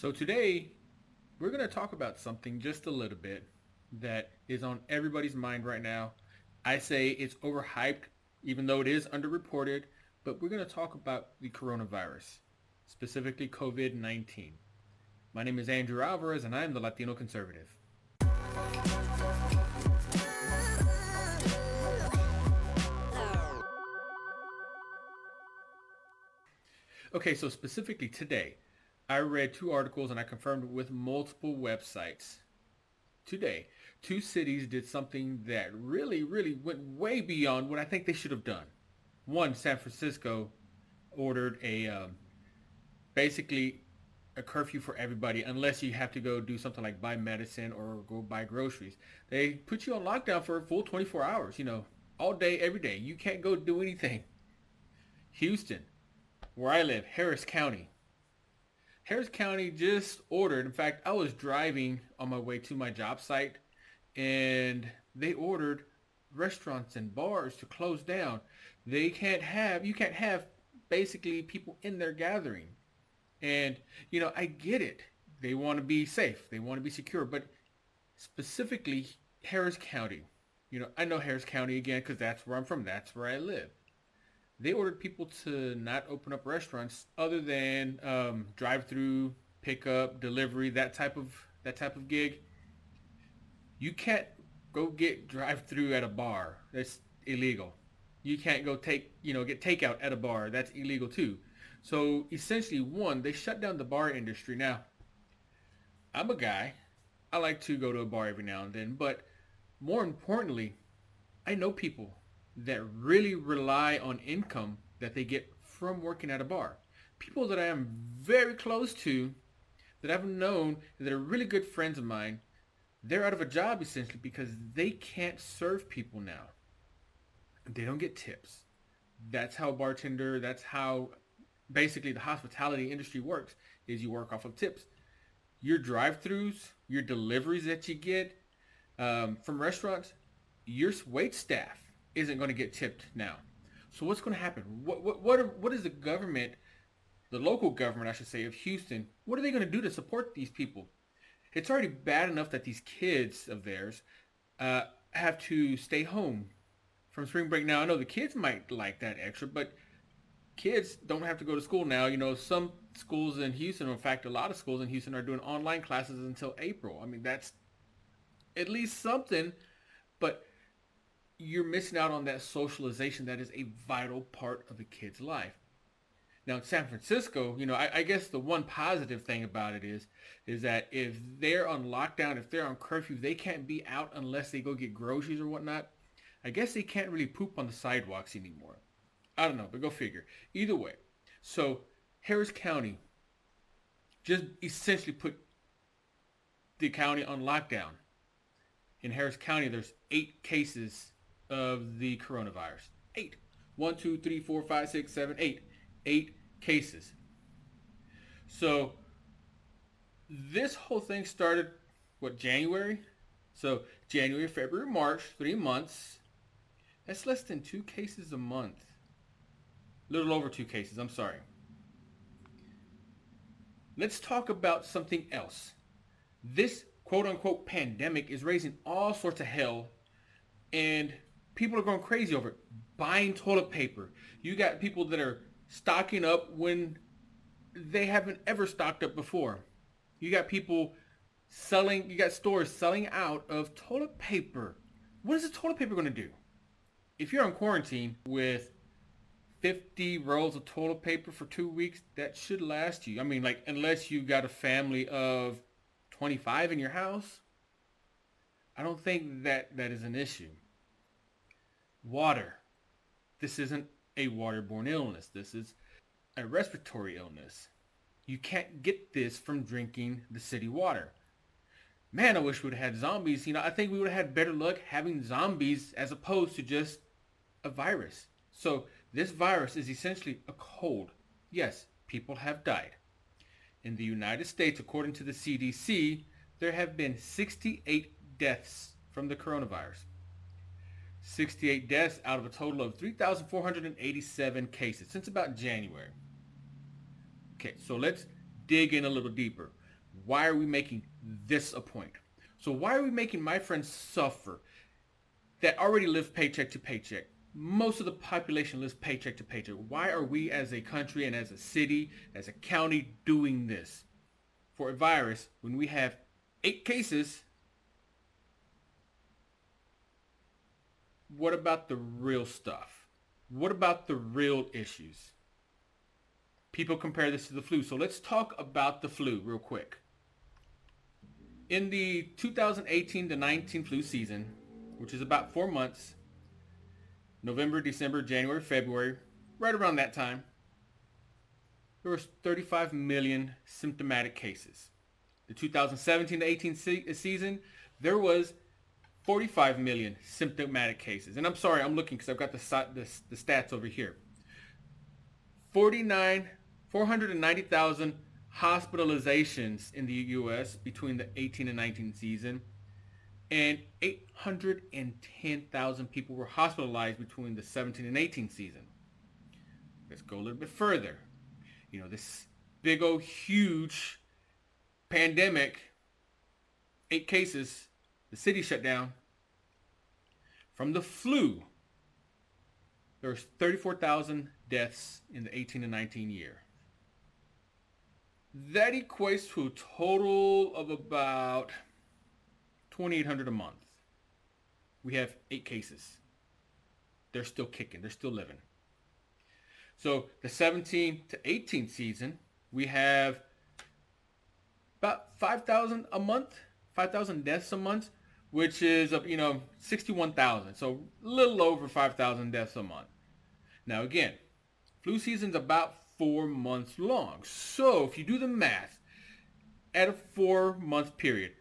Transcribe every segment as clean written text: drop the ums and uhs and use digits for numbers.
So today we're going to talk about something just a little bit that is on everybody's mind right now. I say it's overhyped, even though it is underreported, but we're going to talk about the coronavirus, specifically COVID-19. My name is Andrew Alvarez, and I am the Latino conservative. Okay, so specifically today, I read two articles and I confirmed with multiple websites. Today, two cities did something that really went way beyond what I think they should have done. One, San Francisco ordered basically a curfew for everybody unless you have to go do something like buy medicine or go buy groceries. They put you on lockdown for a full 24 hours, all day, every day. You can't go do anything. Houston, where I live, Harris County. Harris County just ordered, in fact, I was driving on my way to my job site and they ordered restaurants and bars to close down. You can't have basically people in there gathering. And, I get it. They want to be safe. They want to be secure. But specifically, Harris County. I know Harris County again because that's where I'm from. That's where I live. They ordered people to not open up restaurants other than drive-through, pickup, delivery, that type of gig. You can't go get drive-through at a bar. That's illegal. You can't go get takeout at a bar. That's illegal too. So essentially, one, they shut down the bar industry. Now, I'm a guy. I like to go to a bar every now and then, but more importantly, I know people that really rely on income that they get from working at a bar. People that I am very close to, that I've known, that are really good friends of mine, they're out of a job essentially because they can't serve people now. They don't get tips. That's how basically the hospitality industry works, is you work off of tips. Your drive-throughs, your deliveries that you get from restaurants, your wait staff isn't going to get tipped now. So what's going to happen? What is the government, the local government, I should say, of Houston? What are they going to do to support these people? It's already bad enough that these kids of theirs have to stay home from spring break. Now I know the kids might like that extra, but kids don't have to go to school now. Some schools in Houston, in fact, a lot of schools in Houston are doing online classes until April. I mean, that's at least something, but you're missing out on that socialization that is a vital part of a kid's life. Now in San Francisco, I guess the one positive thing about it is that if they're on lockdown, if they're on curfew, they can't be out unless they go get groceries or whatnot. I guess they can't really poop on the sidewalks anymore. I don't know, but go figure. Either way, so Harris County just essentially put the county on lockdown. In Harris County, there's 8 cases of the coronavirus. 8. 1, 2, 3, 4, 5, 6, 7, 8. 8 cases. So this whole thing started, January? So January, February, March, 3 months. That's less than 2 cases a month. A little over 2 cases, I'm sorry. Let's talk about something else. This quote-unquote pandemic is raising all sorts of hell, and people are going crazy over it. Buying toilet paper. You got people that are stocking up when they haven't ever stocked up before. You got you got stores selling out of toilet paper. What is the toilet paper going to do? If you're on quarantine with 50 rolls of toilet paper for 2 weeks, that should last you. I mean, unless you got a family of 25 in your house, I don't think that is an issue. Water. This isn't a waterborne illness. This is a respiratory illness. You can't get this from drinking the city water. Man, I wish we would have had zombies. I think we would have had better luck having zombies as opposed to just a virus. So this virus is essentially a cold. Yes, people have died. In the United States, according to the CDC, there have been 68 deaths from the coronavirus. 68 deaths out of a total of 3,487 cases since about January. Okay, so let's dig in a little deeper. why are we making this a point? So why are we making my friends suffer that already live paycheck to paycheck? Most of the population lives paycheck to paycheck. Why are we as a country and as a city, as a county doing this for a virus when we have 8 cases? What about the real stuff? What about the real issues? People compare this to the flu. So let's talk about the flu real quick. In the 2018 to 19 flu season, which is about 4 months, November, December, January, February, right around that time, there was 35 million symptomatic cases. The 2017 to 18 season, there was 45 million symptomatic cases. And I'm sorry, I'm looking because I've got the stats over here. 490,000 hospitalizations in the U.S. between the 18 and 19 season, and 810,000 people were hospitalized between the 17 and 18 season. Let's go a little bit further. You know, this big old huge pandemic, 8 cases, the city shut down. From the flu, there's 34,000 deaths in the 18 and 19 year. That equates to a total of about 2,800 a month. We have 8 cases. They're still kicking. They're still living. So the 17 to 18 season, we have about 5,000 a month, 5,000 deaths a month, which is, 61,000. So a little over 5,000 deaths a month. Now again, flu season's about 4 months long. So if you do the math, at a 4-month period,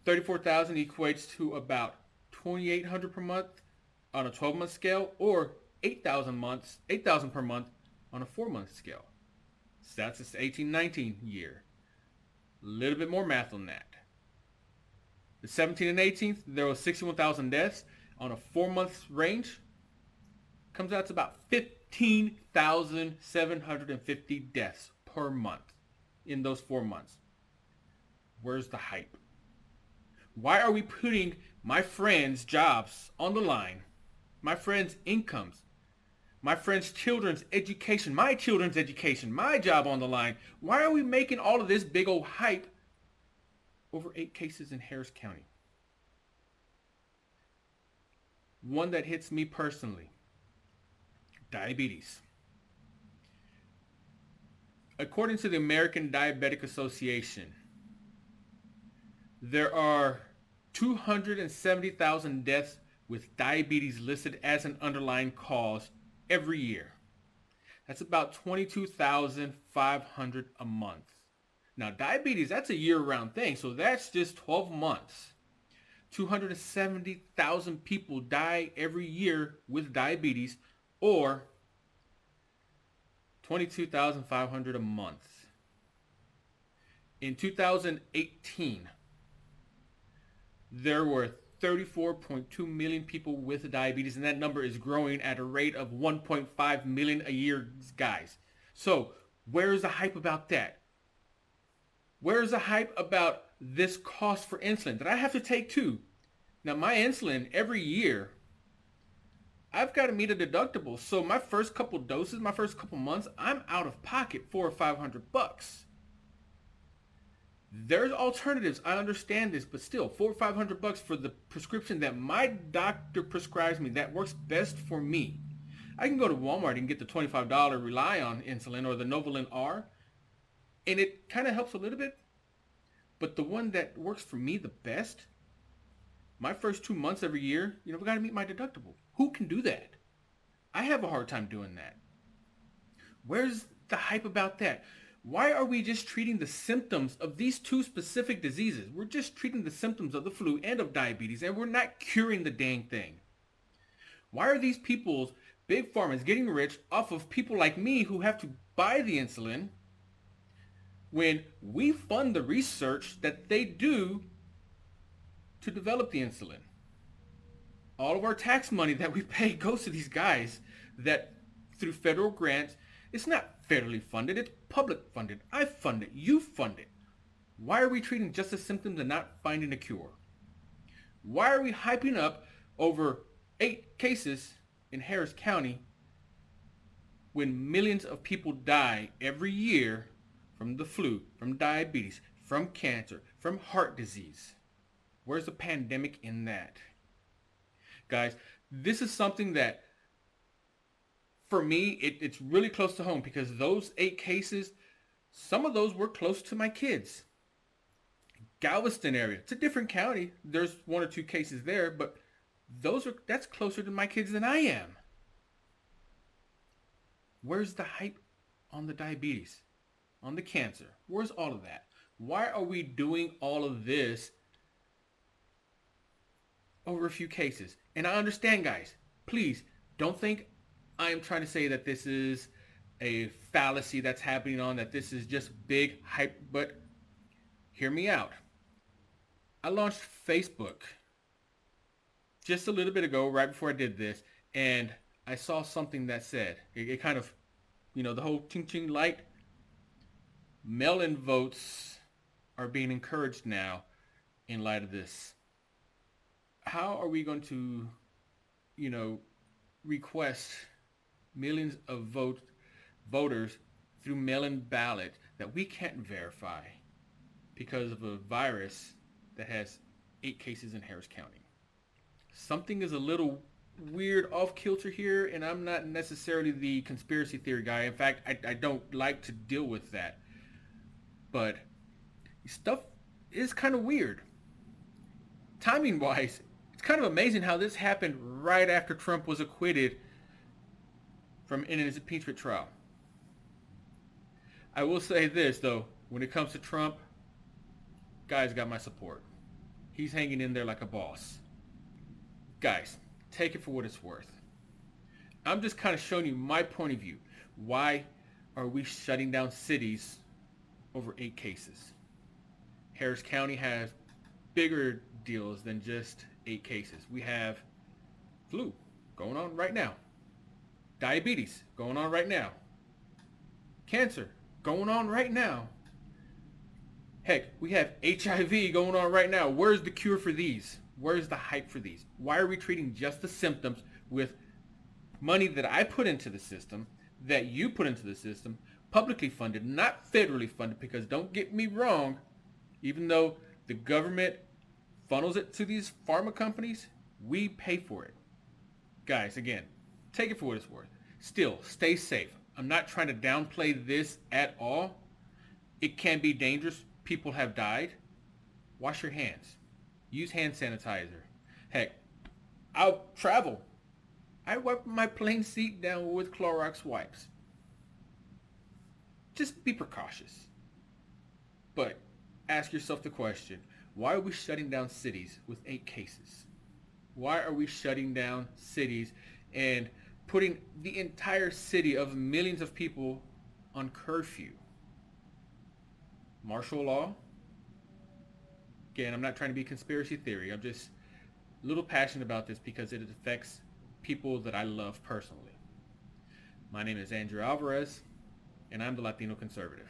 34,000 equates to about 2,800 per month on a 12-month scale, or 8,000 per month on a 4-month scale. So that's this 18-19 year. A little bit more math on that. The 17 and 18th, there was 61,000 deaths on a 4-month range. Comes out to about 15,750 deaths per month in those 4 months. Where's the hype? Why are we putting my friends' jobs on the line, my friends' incomes, my friends' children's education, my children's education, my job on the line? Why are we making all of this big old hype over 8 cases in Harris County? One that hits me personally, diabetes. According to the American Diabetic Association, there are 270,000 deaths with diabetes listed as an underlying cause every year. That's about 22,500 a month. Now, diabetes, that's a year-round thing, so that's just 12 months. 270,000 people die every year with diabetes, or 22,500 a month. In 2018, there were 34.2 million people with diabetes, and that number is growing at a rate of 1.5 million a year, guys. So where's the hype about that? Where's the hype about this cost for insulin that I have to take too? Now, my insulin every year, I've got to meet a deductible. So my first couple doses, my first couple months, I'm out of pocket $400 or $500. There's alternatives. I understand this, but still, $400 or $500 for the prescription that my doctor prescribes me that works best for me. I can go to Walmart and get the $25 Rely On insulin or the Novolin R, and it kind of helps a little bit. But the one that works for me the best, my first 2 months every year, we got to meet my deductible. Who can do that? I have a hard time doing that. Where's the hype about that? Why are we just treating the symptoms of these 2 specific diseases? We're just treating the symptoms of the flu and of diabetes, and we're not curing the dang thing. Why are these people's big pharmas getting rich off of people like me who have to buy the insulin when we fund the research that they do to develop the insulin? All of our tax money that we pay goes to these guys that through federal grants. It's not federally funded, it's public funded. I fund it, you fund it. Why are we treating just the symptoms and not finding a cure? Why are we hyping up over 8 cases in Harris County when millions of people die every year from the flu, from diabetes, from cancer, from heart disease? Where's the pandemic in that? Guys, this is something that, for me, it's really close to home because those 8 cases, some of those were close to my kids. Galveston area, it's a different county. There's 1 or 2 cases there, but that's closer to my kids than I am. Where's the hype on the diabetes, on the cancer? Where's all of that? Why are we doing all of this over a few cases? And I understand, guys, please don't think I am trying to say that this is a fallacy that's happening on, that this is just big hype, but hear me out. I launched Facebook just a little bit ago, right before I did this, and I saw something that said, it kind of, the whole ting-ting light, mail-in votes are being encouraged now in light of this. How are we going to, request millions of voters through mail-in ballot that we can't verify because of a virus that has 8 cases in Harris County? Something is a little weird, off kilter here, and I'm not necessarily the conspiracy theory guy. In fact, I don't like to deal with that. But stuff is kind of weird. Timing wise, it's kind of amazing how this happened right after Trump was acquitted in his impeachment trial. I will say this though, when it comes to Trump, guys got my support. He's hanging in there like a boss. Guys, take it for what it's worth. I'm just kind of showing you my point of view. Why are we shutting down cities over 8 cases? Harris County has bigger deals than just 8 cases. We have flu going on right now. Diabetes going on right now. Cancer going on right now. Heck, we have HIV going on right now. Where's the cure for these? Where's the hype for these? Why are we treating just the symptoms with money that I put into the system, that you put into the system, publicly funded, not federally funded? Because don't get me wrong, even though the government funnels it to these pharma companies, we pay for it. Guys, again, take it for what it's worth. Still, stay safe. I'm not trying to downplay this at all. It can be dangerous. People have died. Wash your hands. Use hand sanitizer. Heck, I'll travel. I wipe my plane seat down with Clorox wipes. Just be precautious. But ask yourself the question, why are we shutting down cities with 8 cases? Why are we shutting down cities and putting the entire city of millions of people on curfew? Martial law? Again, I'm not trying to be conspiracy theory. I'm just a little passionate about this because it affects people that I love personally. My name is Andrew Alvarez, and I'm the Latino conservative.